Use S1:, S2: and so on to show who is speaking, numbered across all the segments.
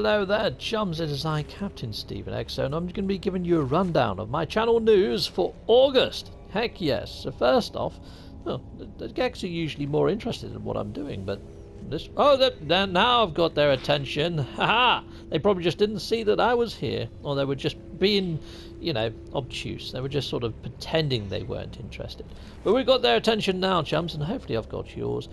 S1: hello there, chums. It is I, Captain Stephen Exo, and I'm going to be giving you a rundown of my channel news for August. Heck yes. So first off, well, the Gex are usually more interested in what I'm doing, but this... Oh, now I've got their attention. Haha! They probably just didn't see that I was here, or they were just being, you know, obtuse. They were just sort of pretending they weren't interested. But we've got their attention now, chums, and hopefully I've got yours.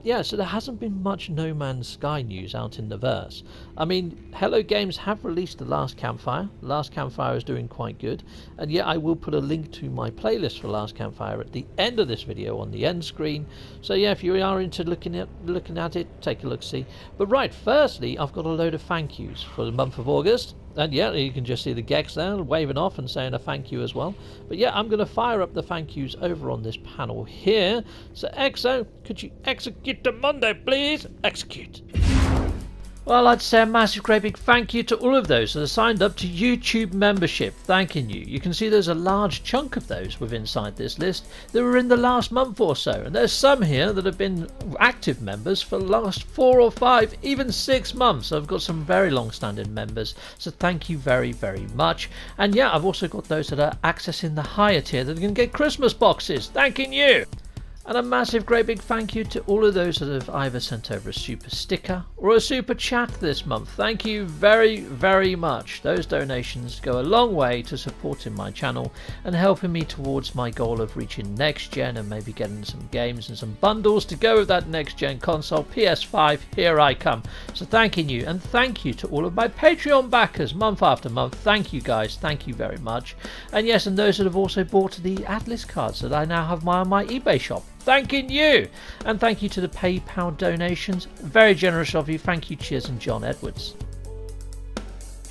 S1: Yeah, so there hasn't been much No Man's Sky news out in the verse. I mean, Hello Games have released The Last Campfire. The Last Campfire is doing quite good. And yeah, I will put a link to my playlist for Last Campfire at the end of this video on the end screen. So yeah, if you are into looking at it, take a look-see. But right, firstly, I've got a load of thank yous for the month of August. And yeah, you can just see the Gex there waving off and saying a thank you as well. But yeah, I'm going to fire up the thank yous over on this panel here. So Exo, could you execute the Monday, please? Execute. Well, I'd say a massive, great big thank you to all of those that have signed up to YouTube membership. Thanking you. You can see there's a large chunk of those within inside this list that were in the last month or so. And there's some here that have been active members for the last 4 or 5, even 6 months. So I've got some very long-standing members. So thank you very, very much. And yeah, I've also got those that are accessing the higher tier that are going to get Christmas boxes. Thanking you. And a massive, great big thank you to all of those that have either sent over a super sticker or a super chat this month. Thank you very, very much. Those donations go a long way to supporting my channel and helping me towards my goal of reaching next gen and maybe getting some games and some bundles to go with that next gen console. PS5, here I come. So thanking you, and thank you to all of my Patreon backers month after month. Thank you guys, thank you very much. And yes, and those that have also bought the Atlas cards that I now have on my eBay shop. Thanking you, and thank you to the PayPal donations. Very generous of you. Thank you, Chiz and John Edwards.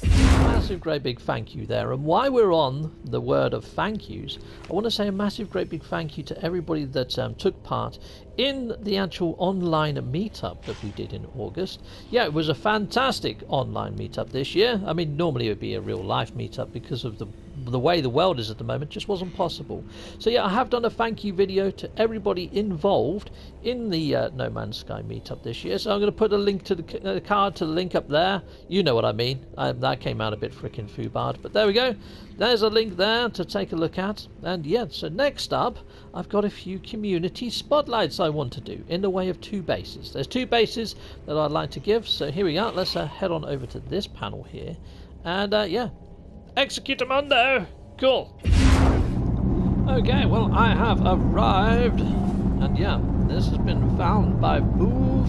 S1: Massive, great big thank you there. And while we're on the word of thank yous, I want to say a massive, great big thank you to everybody that took part in the actual online meetup that we did in August. Yeah, it was a fantastic online meetup this year. I mean, normally it would be a real life meetup because of the way the world is at the moment. Just wasn't possible. So yeah, I have done a thank you video to everybody involved in the No Man's Sky meetup this year. So I'm going to put a link to the card to the link up there. You know what I mean. That came out a bit frickin' foobarred, but there we go. There's a link there to take a look at. And yeah, so next up, I've got a few community spotlights I want to do in the way of 2 bases. There's 2 bases that I'd like to give. So here we are. Let's head on over to this panel here. And yeah, execute a mundo. Cool. Okay, well, I have arrived. And yeah, this has been found by Bouf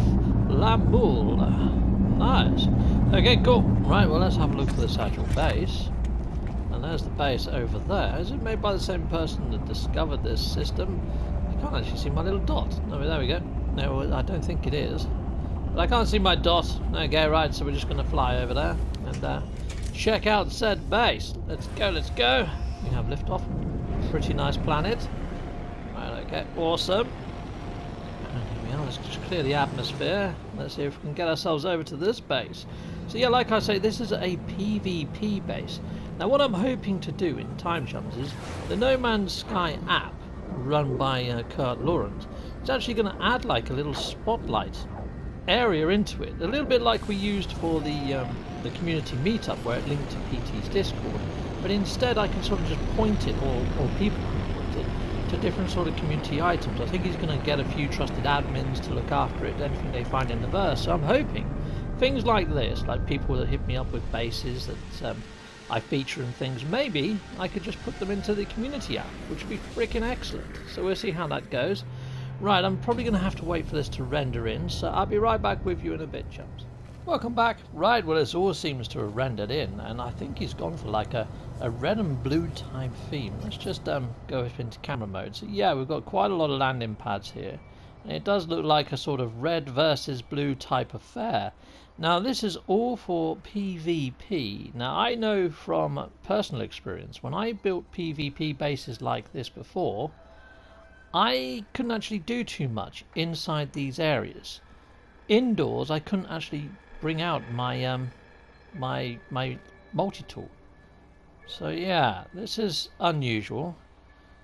S1: Lamoule. Nice. Okay, cool. Right, well, let's have a look for this actual base. And there's the base over there. Is it made by the same person that discovered this system? I can't actually see my little dot. No, there we go. No, I don't think it is. But I can't see my dot. Okay, right, so we're just going to fly over there and check out said base. Let's go, let's go. We have liftoff. Pretty nice planet. Right, okay, awesome. And here we are, let's just clear the atmosphere. Let's see if we can get ourselves over to this base. So yeah, like I say, this is a PvP base. Now what I'm hoping to do in time, chums, is the No Man's Sky app run by Kurt Lawrence. It's actually going to add like a little spotlight area into it, a little bit like we used for the community meetup where it linked to PT's Discord, but instead I can sort of just point it, or people can point it to different sort of community items. I think he's going to get a few trusted admins to look after it, anything they find in the verse. So I'm hoping things like this, like people that hit me up with bases that I feature and things, maybe I could just put them into the community app, which would be freaking excellent. So we'll see how that goes. Right, I'm probably going to have to wait for this to render in, so I'll be right back with you in a bit, chums. Welcome back. Right, well, it all seems to have rendered in, and I think he's gone for like a red and blue type theme. Let's just go up into camera mode. So yeah, we've got quite a lot of landing pads here, and it does look like a sort of red versus blue type affair. Now, this is all for PvP. Now, I know from personal experience, when I built PvP bases like this before, I couldn't actually do too much inside these areas. Indoors, I couldn't actually bring out my my multi-tool. So yeah, this is unusual.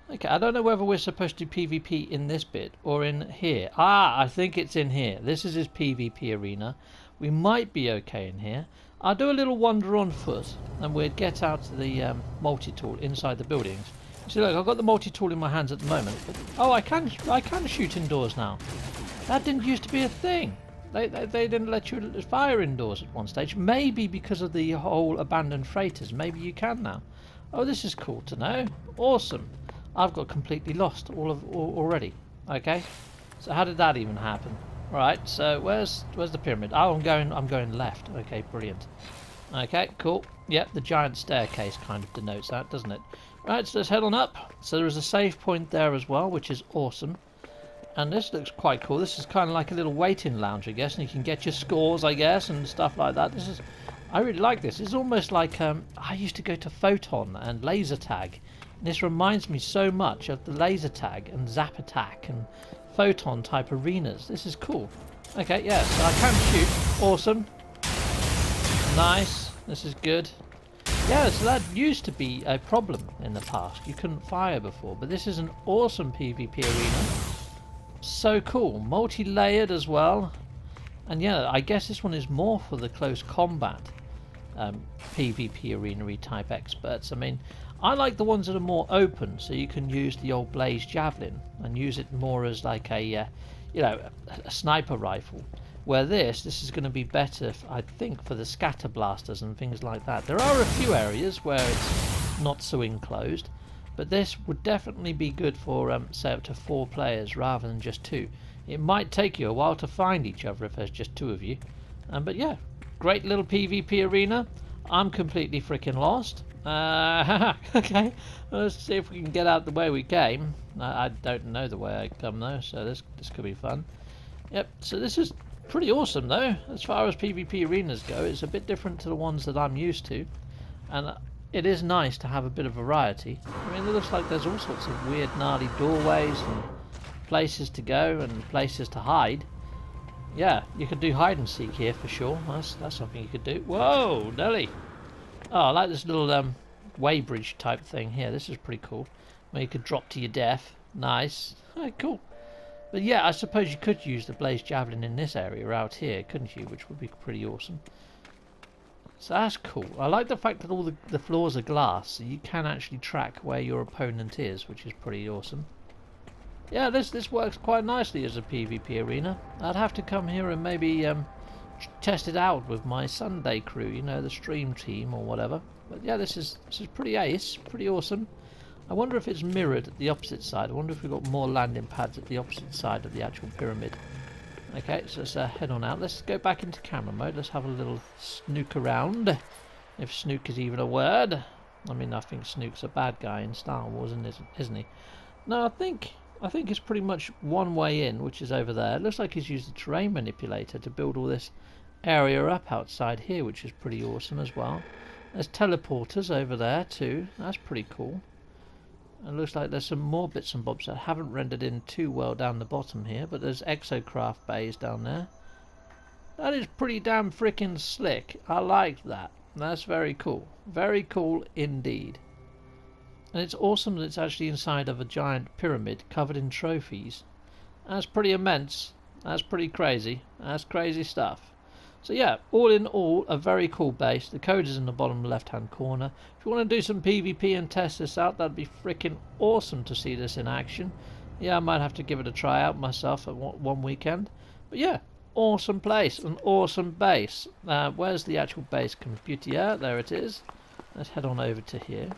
S1: Okay, I don't know whether we're supposed to do PvP in this bit or in here. Ah, I think it's in here. This is his PvP arena. We might be okay in here. I'll do a little wander on foot, and we'll get out to the multi-tool inside the buildings. See, look, I've got the multi-tool in my hands at the moment. But, oh, I can shoot indoors now. That didn't used to be a thing. They didn't let you fire indoors at one stage. Maybe because of the whole abandoned freighters. Maybe you can now. Oh, this is cool to know. Awesome. I've got completely lost already. Okay. So how did that even happen? Right. So where's the pyramid? Oh, I'm going left. Okay, brilliant. Okay, cool. Yep, the giant staircase kind of denotes that, doesn't it? Right, so let's head on up. So there is a save point there as well, which is awesome. And this looks quite cool. This is kind of like a little waiting lounge, I guess, and you can get your scores, I guess, and stuff like that. I really like this. It's almost like I used to go to Photon and Laser Tag. And this reminds me so much of the Laser Tag and Zap Attack and Photon type arenas. This is cool. Okay, yeah, so I can shoot. Awesome. Nice. This is good. Yeah, so that used to be a problem in the past. You couldn't fire before, but this is an awesome PvP arena. So cool. Multi-layered as well. And yeah, I guess this one is more for the close combat PvP arena type experts. I mean, I like the ones that are more open, so you can use the old Blaze Javelin and use it more as like a sniper rifle. Where this is going to be better, I think, for the scatter blasters and things like that. There are a few areas where it's not so enclosed, but this would definitely be good for, say, up to 4 players rather than just 2. It might take you a while to find each other if there's just 2 of you. But yeah, great little PvP arena. I'm completely freaking lost. Okay, let's see if we can get out the way we came. I don't know the way I come though, so this could be fun. Yep, so this is pretty awesome though. As far as PvP arenas go, it's a bit different to the ones that I'm used to. And it is nice to have a bit of variety. I mean, it looks like there's all sorts of weird, gnarly doorways and places to go and places to hide. Yeah, you could do hide and seek here for sure. That's something you could do. Whoa, Nelly! Oh, I like this little weighbridge type thing here. This is pretty cool. Where you could drop to your death. Nice. Oh, cool. But yeah, I suppose you could use the Blaze Javelin in this area out here, couldn't you? Which would be pretty awesome. So that's cool. I like the fact that all the floors are glass, so you can actually track where your opponent is, which is pretty awesome. Yeah, this works quite nicely as a PvP arena. I'd have to come here and maybe test it out with my Sunday crew, you know, the stream team or whatever. But yeah, this is pretty ace, pretty awesome. I wonder if it's mirrored at the opposite side. I wonder if we've got more landing pads at the opposite side of the actual pyramid. Okay, so let's head on out. Let's go back into camera mode. Let's have a little snook around, if snook is even a word. I mean, I think Snook's a bad guy in Star Wars, isn't he? No, I think it's pretty much one way in, which is over there. It looks like he's used the terrain manipulator to build all this area up outside here, which is pretty awesome as well. There's teleporters over there too. That's pretty cool. It looks like there's some more bits and bobs that haven't rendered in too well down the bottom here, but there's exocraft bays down there. That is pretty damn freaking slick. I like that. That's very cool. Very cool indeed. And it's awesome that it's actually inside of a giant pyramid covered in trophies. That's pretty immense. That's pretty crazy. That's crazy stuff. So yeah, all in all, a very cool base. The code is in the bottom left hand corner. If you want to do some PvP and test this out, that'd be freaking awesome to see this in action. Yeah, I might have to give it a try out myself at one weekend. But yeah, awesome place, an awesome base. Where's the actual base computer? Yeah, there it is. Let's head on over to here.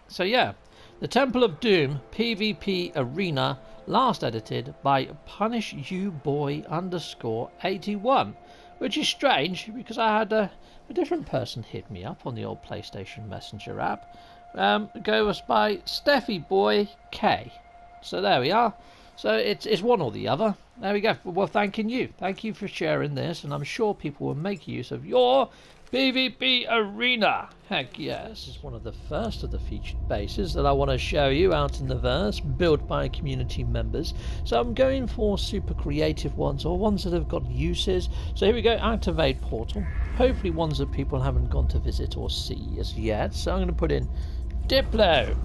S1: So yeah, the Temple of Doom PvP Arena, last edited by PunishYouBoy_81, which is strange because I had a different person hit me up on the old PlayStation Messenger app. Go us by Steffi Boy K. So there we are. So it's one or the other. There we go. Well, thank you for sharing this, and I'm sure people will make use of your PvP Arena. Heck yeah, this is one of the first of the featured bases that I want to show you out in the verse, built by community members. So I'm going for super creative ones, or ones that have got uses. So here we go, activate portal. Hopefully ones that people haven't gone to visit or see as yet. So I'm going to put in Diplo,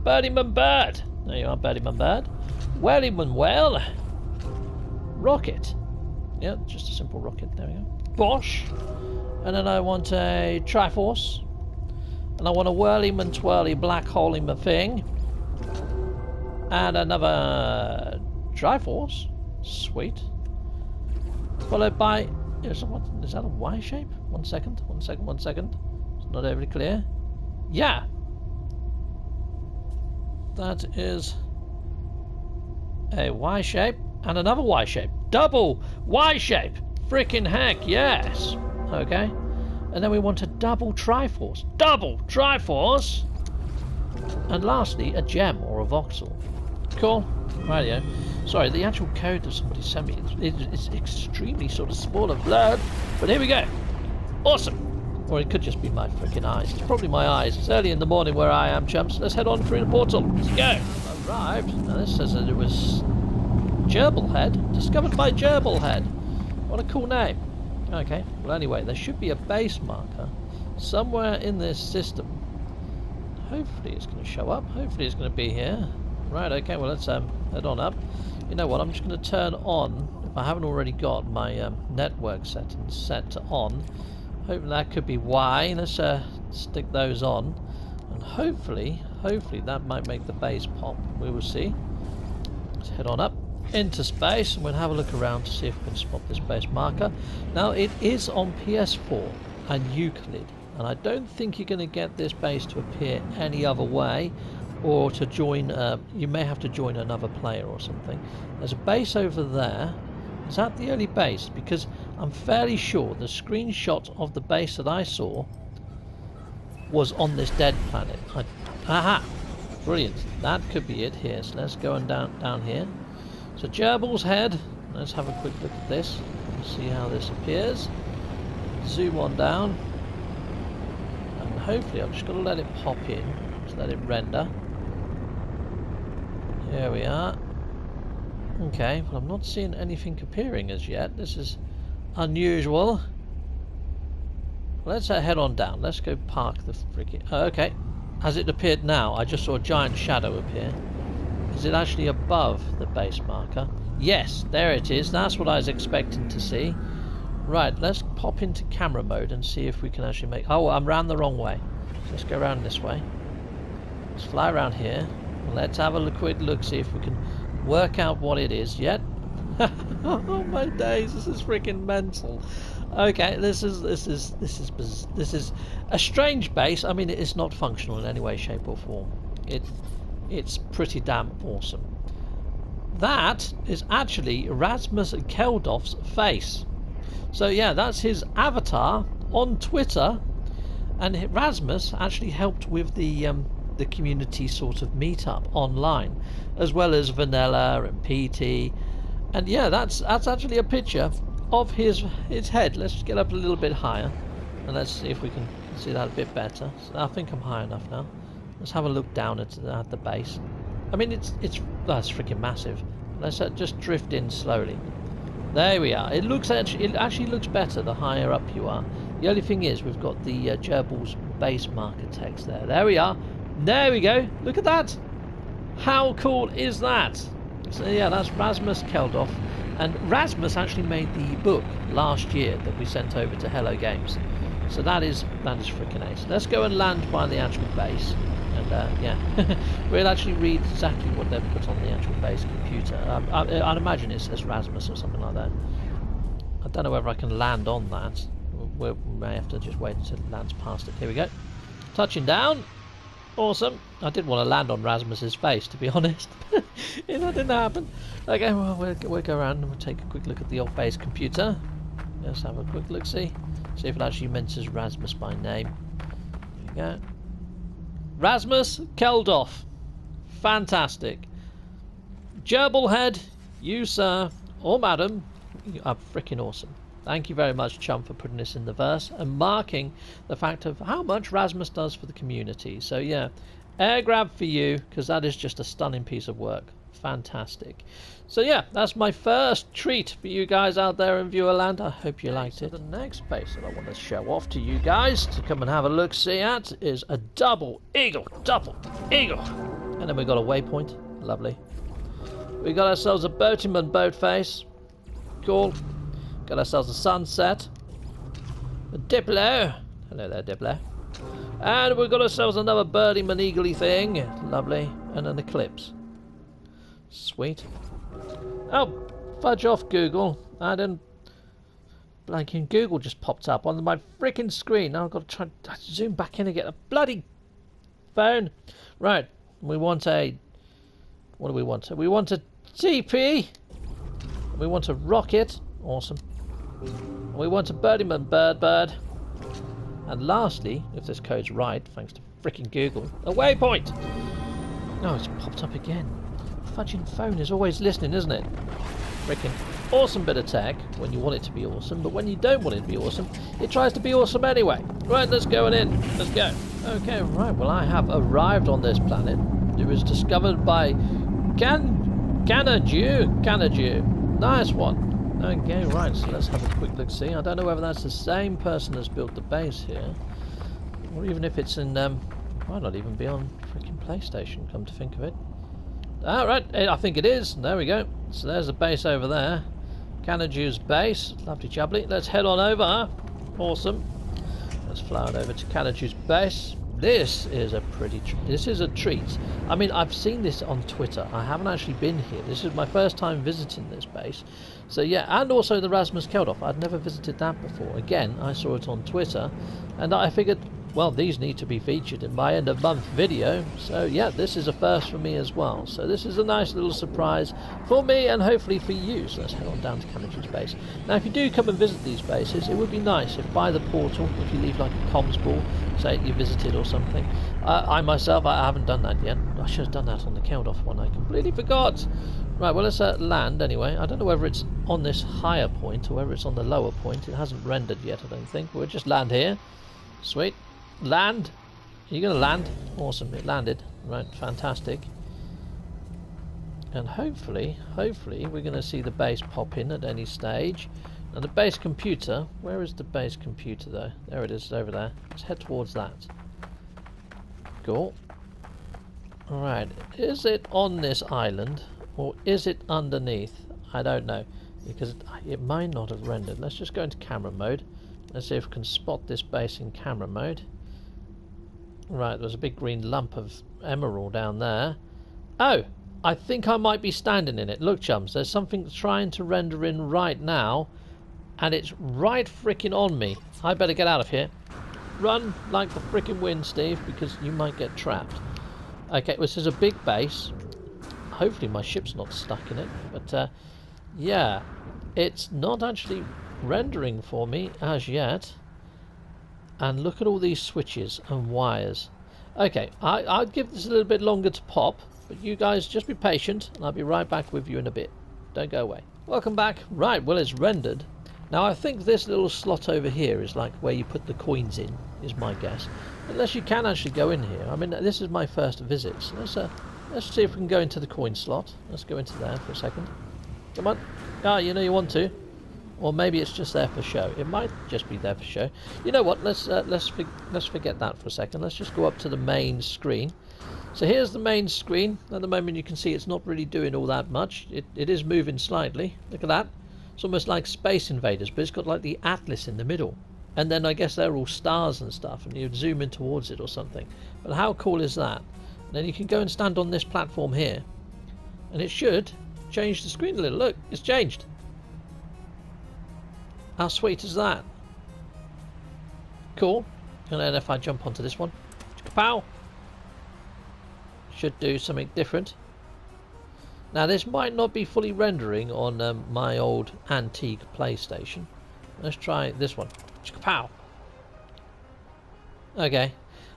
S1: Birdieman Bird. There you are, Birdieman Bird. Whaleyman Whale. Rocket. Yeah, just a simple rocket, there we go. Bosh. And then I want a Triforce. And I want a whirly-man twirly black hole-man thing. And another Triforce. Sweet. Followed by... Is that a Y shape? One second. It's not overly clear. Yeah. That is a Y shape and another Y shape. Double Y shape. Freaking heck, yes. Okay. And then we want a double Triforce. Double Triforce. And lastly, a gem or a voxel. Cool. Radio. Sorry, the actual code that somebody sent me, it's extremely sort of small and blurred. But here we go. Awesome. Or it could just be my freaking eyes. It's probably my eyes. It's early in the morning where I am, chumps. Let's head on through the portal. Let's go. Arrived. Now this says that it was Gerblehead. Discovered by Gerblehead. What a cool name. Okay. Well, anyway, there should be a base marker somewhere in this system. Hopefully it's going to show up. Hopefully it's going to be here. Right, okay. Well, let's head on up. You know what? I'm just going to turn on, if I haven't already got my network settings set to on. Hopefully that could be why. Let's stick those on, and hopefully that might make the base pop. We will see. Let's head on up into space, and we'll have a look around to see if we can spot this base marker. Now it is on PS4 and Euclid, and I don't think you're going to get this base to appear any other way, or to join. You may have to join another player or something. There's a base over there. Is that the early base? Because I'm fairly sure the screenshot of the base that I saw was on this dead planet. Aha! Brilliant. That could be it here. So let's go on down here. So Gerble's head. Let's have a quick look at this. See how this appears. Zoom on down. And hopefully I've just got to let it pop in. Just let it render. Here we are. Okay, well I'm not seeing anything appearing as yet. This is unusual. Let's head on down. Let's go park the freaking... okay. Has it appeared now? I just saw a giant shadow appear. Is it actually above the base marker? Yes, there it is. That's what I was expecting to see. Right, let's pop into camera mode and see if we can actually make... oh, I'm round the wrong way. Let's go around this way. Let's fly around here. Let's have a quick look, see if we can work out what it is yet. Oh my days, this is freaking mental. Okay, this is a strange base. I mean, it is not functional in any way, shape or form. It's pretty damn awesome. That is actually Rasmus Keldorf's face. So yeah, that's his avatar on Twitter, and Rasmus actually helped with the community sort of meetup online, as well as Vanilla and PT. And yeah, that's actually a picture of his head. Let's just get up a little bit higher and let's see if we can see that a bit better. So I think I'm high enough now. Let's have a look down at the base. I mean, that's freaking massive. Let's just drift in slowly. There we are. It actually looks better the higher up you are. The only thing is we've got the Gerble's base marker text there. There we are. There we go. Look at that. How cool is that? So yeah, that's Rasmus Keldorf, and Rasmus actually made the book last year that we sent over to Hello Games. So that is freaking ace. Let's go and land by the actual base, and yeah, we'll actually read exactly what they've put on the actual base computer. I'd imagine it says Rasmus or something like that. I don't know whether I can land on that. We may have to just wait until it lands past it. Here we go. Touching down. Awesome. I didn't want to land on Rasmus's face, to be honest. That didn't happen. Okay, well, we'll go around and we'll take a quick look at the old base computer. Let's have a quick look, see if it actually mentions Rasmus by name. There we go. Rasmus Keldorf. Fantastic. Gerblehead, you sir, or madam, you are freaking awesome. Thank you very much, chum, for putting this in the verse and marking the fact of how much Rasmus does for the community. So yeah, air grab for you, because that is just a stunning piece of work. Fantastic. So yeah, that's my first treat for you guys out there in Viewerland. I hope you liked it. The next base that I want to show off to you guys to come and have a look-see at is a double eagle. And then we got a waypoint. Lovely. We got ourselves a boatyman boat face. Cool. Got ourselves a sunset. Diplo. Hello there, Diplo. And we've got ourselves another birdie maneagly thing. Lovely. And an eclipse. Sweet. Oh, fudge off, Google. I didn't... Blanking Google just popped up on my freaking screen. Now I've got to try to zoom back in and get a bloody phone. Right. We want a... What do we want? We want a TP. We want a rocket. Awesome. We want a birdieman bird. And lastly, if this code's right, thanks to freaking Google, a waypoint. No, it's popped up again. Fudging phone is always listening, isn't it? Freaking awesome bit of tech when you want it to be awesome, but when you don't want it to be awesome, it tries to be awesome anyway. Right, let's go in. Let's go. Okay, right. Well, I have arrived on this planet. It was discovered by Canadu. Nice one. Okay, right, so let's have a quick look see. I don't know whether that's the same person that's built the base here, or even if it's in, might not even be on freaking PlayStation, come to think of it. Ah, right, I think it is. There we go. So there's the base over there. Canadu's base. Lovely jubbly. Let's head on over. Awesome. Let's fly on over to Canadu's base. This is a this is a treat. I mean, I've seen this on Twitter. I haven't actually been here. This is my first time visiting this base. So yeah, and also the Rasmus Keldorf. I'd never visited that before. Again, I saw it on Twitter, and I figured, well, these need to be featured in my end of month video. So yeah, this is a first for me as well. So this is a nice little surprise for me and hopefully for you. So let's head on down to Canadu's base. Now, if you do come and visit these bases, it would be nice if by the portal, if you leave like a comms ball, say you visited or something. I myself, I haven't done that yet. I should have done that on the Keldorf one. I completely forgot. Right, well, let's land anyway. I don't know whether it's on this higher point or whether it's on the lower point. It hasn't rendered yet, I don't think. We'll just land here. Sweet. Land. Are you going to land? Awesome, it landed. Right, fantastic. And hopefully we're going to see the base pop in at any stage. And the base computer, where is the base computer though? There it is, over there. Let's head towards that. Cool. Alright, is it on this island or is it underneath? I don't know, because it might not have rendered. Let's just go into camera mode. Let's see if we can spot this base in camera mode. Right, there's a big green lump of emerald down there. Oh, I think I might be standing in it. Look, chums, there's something trying to render in right now, and it's right freaking on me. I better get out of here. Run like the freaking wind, Steve, because you might get trapped. Okay, this is a big base. Hopefully my ship's not stuck in it, but yeah, it's not actually rendering for me as yet. And look at all these switches and wires. Okay, I'll give this a little bit longer to pop, but you guys just be patient and I'll be right back with you in a bit. Don't go away. Welcome back. Right, well, it's rendered. Now I think this little slot over here is like where you put the coins in, is my guess. Unless you can actually go in here. I mean, this is my first visit, so let's see if we can go into the coin slot. Let's go into there for a second. Come on. Ah, you know you want to. Or maybe it's just there for show. It might just be there for show. You know what? Let's forget that for a second. Let's just go up to the main screen. So here's the main screen. At the moment you can see it's not really doing all that much. It is moving slightly. Look at that. It's almost like Space Invaders, but it's got like the atlas in the middle. And then I guess they're all stars and stuff, and you'd zoom in towards it or something. But how cool is that? And then you can go and stand on this platform here, and it should change the screen a little. Look, it's changed. How sweet is that? Cool. And then if I jump onto this one, kapow! Should do something different. Now this might not be fully rendering on my old antique PlayStation. Let's try this one. Kapow! Okay.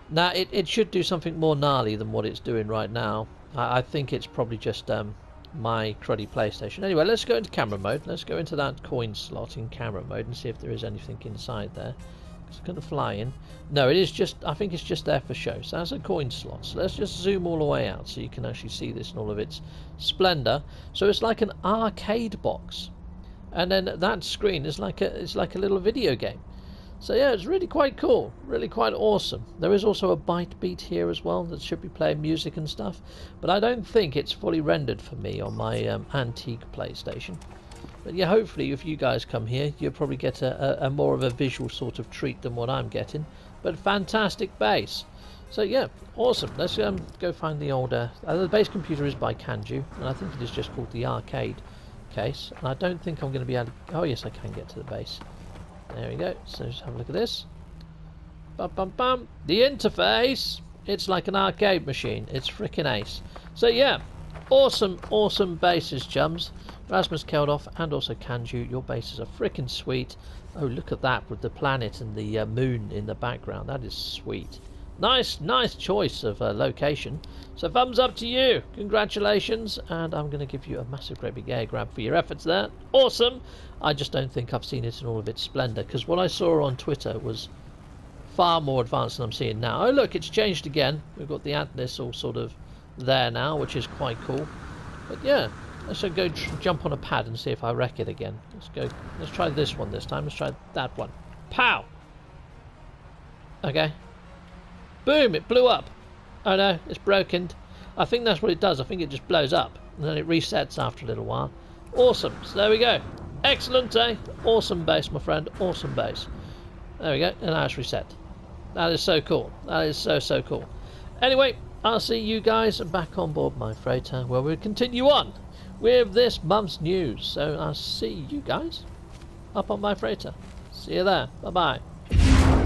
S1: Now it should do something more gnarly than what it's doing right now. I think it's probably just my cruddy PlayStation. Anyway, let's go into camera mode. Let's go into that coin slot in camera mode and see if there is anything inside there. It's going to fly in. No, it is just, I think it's just there for show. So that's a coin slot. So let's just zoom all the way out so you can actually see this in all of its splendor. So it's like an arcade box. And then that screen is like a little video game. So yeah, it's really quite cool, really quite awesome. There is also a byte beat here as well that should be playing music and stuff, but I don't think it's fully rendered for me on my antique PlayStation. But yeah, hopefully if you guys come here, you'll probably get a more of a visual sort of treat than what I'm getting. But fantastic base. So yeah, awesome. Let's go find the older. The base computer is by Kanju, and I think it is just called the arcade case. And I don't think I'm going to be able to... Oh yes, I can get to the base. There we go. So just have a look at this. Bum bum bum. The interface. It's like an arcade machine. It's freaking ace. So yeah, awesome bases, chums. Rasmus Keldorf and also Kanju, your bases are freaking sweet. Oh, look at that with the planet and the moon in the background. That is sweet. Nice choice of location. So thumbs up to you. Congratulations. And I'm going to give you a massive great big air grab for your efforts there. Awesome. I just don't think I've seen it in all of its splendour, because what I saw on Twitter was far more advanced than I'm seeing now. Oh look, it's changed again. We've got the Atlas all sort of there now, which is quite cool. But yeah, let's go jump on a pad and see if I wreck it again. Let's try this one this time. Let's try that one. Pow! Okay. Boom, it blew up. Oh no, it's broken. I think that's what it does. I think it just blows up and then it resets after a little while. Awesome. So there we go. Excellent, eh? Awesome base, my friend. Awesome base. There we go. And now it's reset. That is so cool. That is so cool. Anyway, I'll see you guys back on board my freighter, where we'll continue on with this month's news. So I'll see you guys up on my freighter. See you there. Bye-bye.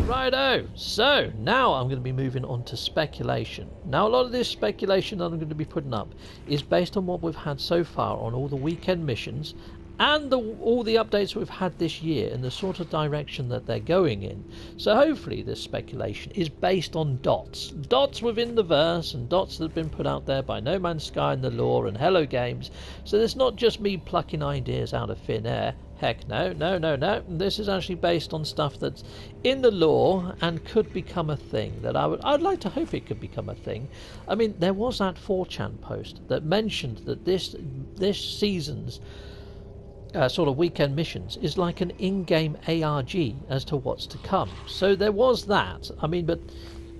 S1: Righto, so now I'm going to be moving on to speculation. Now a lot of this speculation that I'm going to be putting up is based on what we've had so far on all the weekend missions and all the updates we've had this year and the sort of direction that they're going in. So hopefully this speculation is based on dots within the verse and dots that have been put out there by No Man's Sky and the lore and Hello Games. So it's not just me plucking ideas out of thin air. Heck no. This is actually based on stuff that's in the lore and could become a thing. That I'd like to hope it could become a thing. I mean, there was that 4chan post that mentioned that this season's sort of weekend missions is like an in-game ARG as to what's to come. So there was that. I mean, but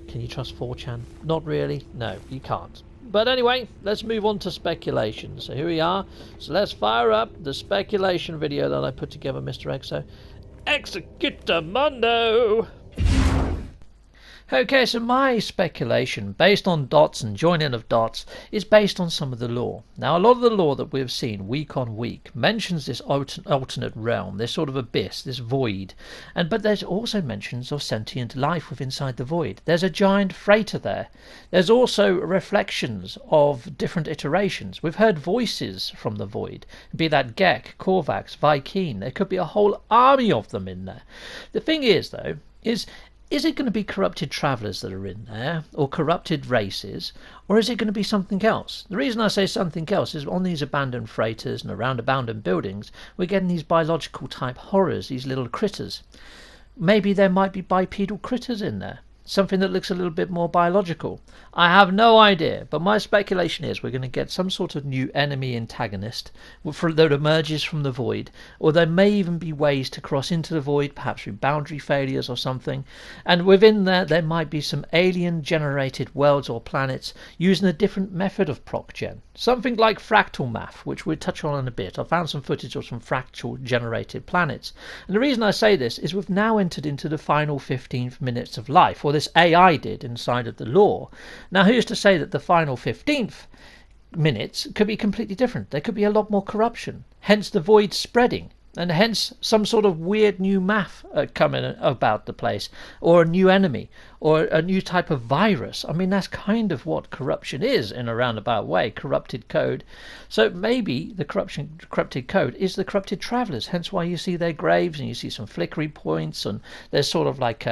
S1: can you trust 4chan? Not really. No, you can't. But anyway, let's move on to speculation. So here we are. So let's fire up the speculation video that I put together, Mr. Exo. Executor Mundo! Okay, so my speculation, based on dots and joining of dots, is based on some of the lore. Now, a lot of the lore that we've seen week on week mentions this alternate realm, this sort of abyss, this void. But there's also mentions of sentient life within inside the void. There's a giant freighter there. There's also reflections of different iterations. We've heard voices from the void, be that Gek, Korvax, Vy'keen. There could be a whole army of them in there. The thing is, though, is it going to be corrupted travellers that are in there, or corrupted races, or is it going to be something else? The reason I say something else is on these abandoned freighters and around abandoned buildings, we're getting these biological type horrors, these little critters. Maybe there might be bipedal critters in there. Something that looks a little bit more biological. I have no idea, but my speculation is we're going to get some sort of new enemy antagonist that emerges from the void, or there may even be ways to cross into the void, perhaps through boundary failures or something, and within there might be some alien-generated worlds or planets using a different method of proc-gen. Something like fractal math, which we'll touch on in a bit. I found some footage of some fractal-generated planets. And the reason I say this is we've now entered into the final 15 minutes of life, or this AI did inside of the lore. Now, who's to say that the final 15th minutes could be completely different? There could be a lot more corruption, hence the void spreading, and hence some sort of weird new math coming about the place, or a new enemy, or a new type of virus. I mean, that's kind of what corruption is in a roundabout way, corrupted code. So maybe the corrupted code is the corrupted travellers, hence why you see their graves and you see some flickery points, and there's sort of like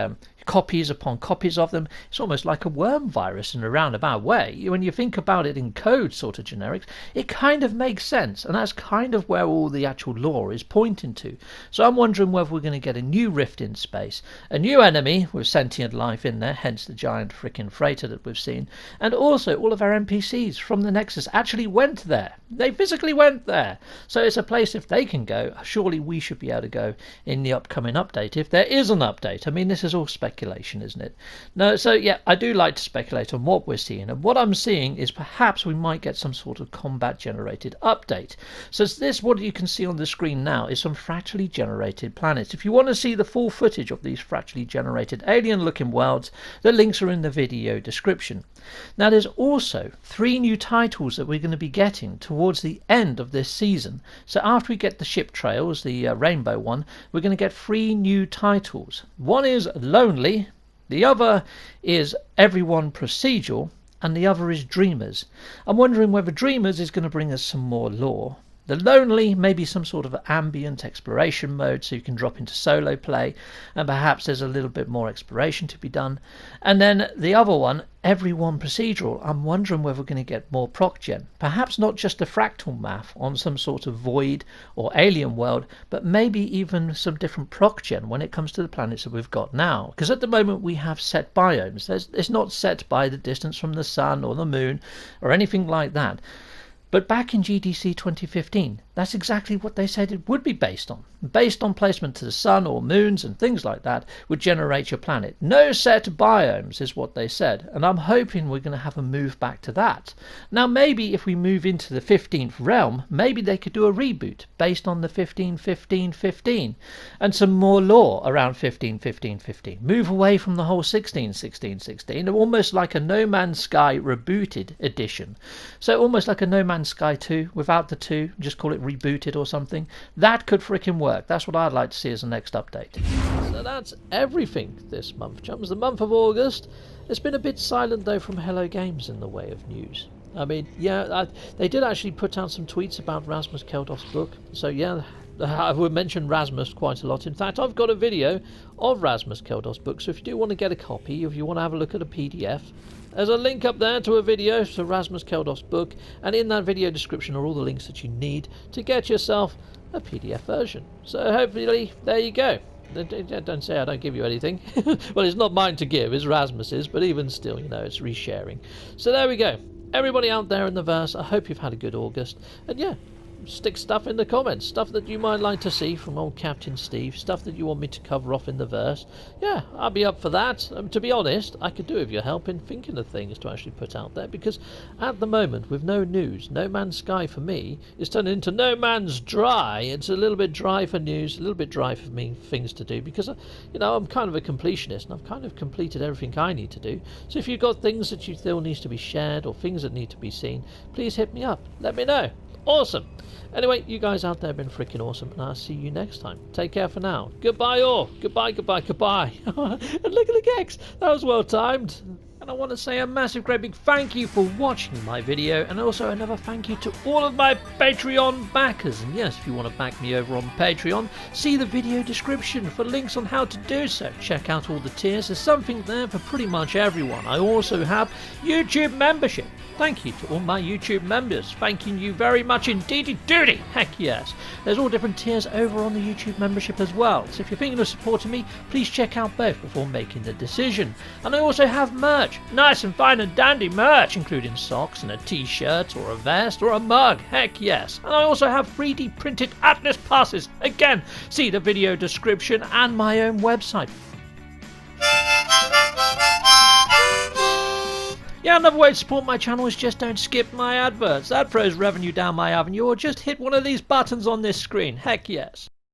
S1: copies upon copies of them. It's almost like a worm virus in a roundabout way. When you think about it in code sort of generics, it kind of makes sense, and that's kind of where all the actual lore is pointing to. So I'm wondering whether we're going to get a new rift in space, a new enemy with sentient life in there, hence the giant freaking freighter that we've seen, and also all of our NPCs from the Nexus actually went there. They physically went there. So it's a place, if they can go, surely we should be able to go in the upcoming update, if there is an update. I mean, this is all speculation. speculation, isn't it? No, so yeah, I do like to speculate on what we're seeing, and what I'm seeing is perhaps we might get some sort of combat generated update. So this, what you can see on the screen now, is some fractally generated planets. If you want to see the full footage of these fractally generated alien looking worlds, the links are in the video description. Now there's also 3 new titles that we're going to be getting towards the end of this season. So after we get the ship trails, the rainbow one, we're going to get 3 new titles. One is Lonely, the other is Everyone Procedural, and the other is Dreamers. I'm wondering whether Dreamers is going to bring us some more lore. The Lonely may be some sort of ambient exploration mode, so you can drop into solo play, and perhaps there's a little bit more exploration to be done. And then the other one, Everyone Procedural, I'm wondering whether we're going to get more proc gen. Perhaps not just a fractal math on some sort of void or alien world, but maybe even some different proc gen when it comes to the planets that we've got now. Because at the moment we have set biomes. It's not set by the distance from the sun or the moon or anything like that. But back in GDC 2015, that's exactly what they said it would be based on. Based on placement to the sun or moons and things like that would generate your planet. No set biomes is what they said, and I'm hoping we're going to have a move back to that. Now maybe if we move into the 15th realm, maybe they could do a reboot based on the 15-15-15 and some more lore around 15-15-15. Move away from the whole 16-16-16, almost like a No Man's Sky rebooted edition. So almost like a No Man's Sky 2 without the 2, just call it rebooted or something. That could frickin' work. That's what I'd like to see as the next update. So that's everything this month, chums. The month of August. It's been a bit silent though from Hello Games in the way of news. I mean, yeah, they did actually put out some tweets about Rasmus Keldorf's book. So yeah, I would mention Rasmus quite a lot. In fact, I've got a video of Rasmus Keldorf's book, so if you do want to get a copy, if you want to have a look at a PDF, there's a link up there to a video to Rasmus Keldorf's book, and in that video description are all the links that you need to get yourself a PDF version. So hopefully, there you go. Don't say I don't give you anything. Well, it's not mine to give, it's Rasmus's, but even still, you know, it's resharing. So there we go. Everybody out there in the verse, I hope you've had a good August. And yeah, stick stuff in the comments, stuff that you might like to see from old Captain Steve, stuff that you want me to cover off in the verse. Yeah, I'll be up for that. To be honest, I could do with your help in thinking of things to actually put out there, because at the moment, with no news, No Man's Sky for me is turning into No Man's Dry. It's a little bit dry for news, a little bit dry for me, things to do, because, you know, I'm kind of a completionist, and I've kind of completed everything I need to do. So if you've got things that you feel needs to be shared, or things that need to be seen, please hit me up. Let me know. Awesome. Anyway, you guys out there have been freaking awesome, and I'll see you next time. Take care for now. Goodbye all. Goodbye, goodbye, goodbye. And look at the gex. That was well timed. And I want to say a massive, great big thank you for watching my video, and also another thank you to all of my Patreon backers. And yes, if you want to back me over on Patreon, see the video description for links on how to do so. Check out all the tiers. There's something there for pretty much everyone. I also have YouTube membership. Thank you to all my YouTube members. Thanking you very much indeedy doody. Heck yes. There's all different tiers over on the YouTube membership as well. So if you're thinking of supporting me, please check out both before making the decision. And I also have merch. Nice and fine and dandy merch, including socks and a t-shirt or a vest or a mug. Heck yes. And I also have 3D printed Atlas passes. Again, see the video description and my own website. Yeah, another way to support my channel is just don't skip my adverts. That throws revenue down my avenue, or just hit one of these buttons on this screen. Heck yes.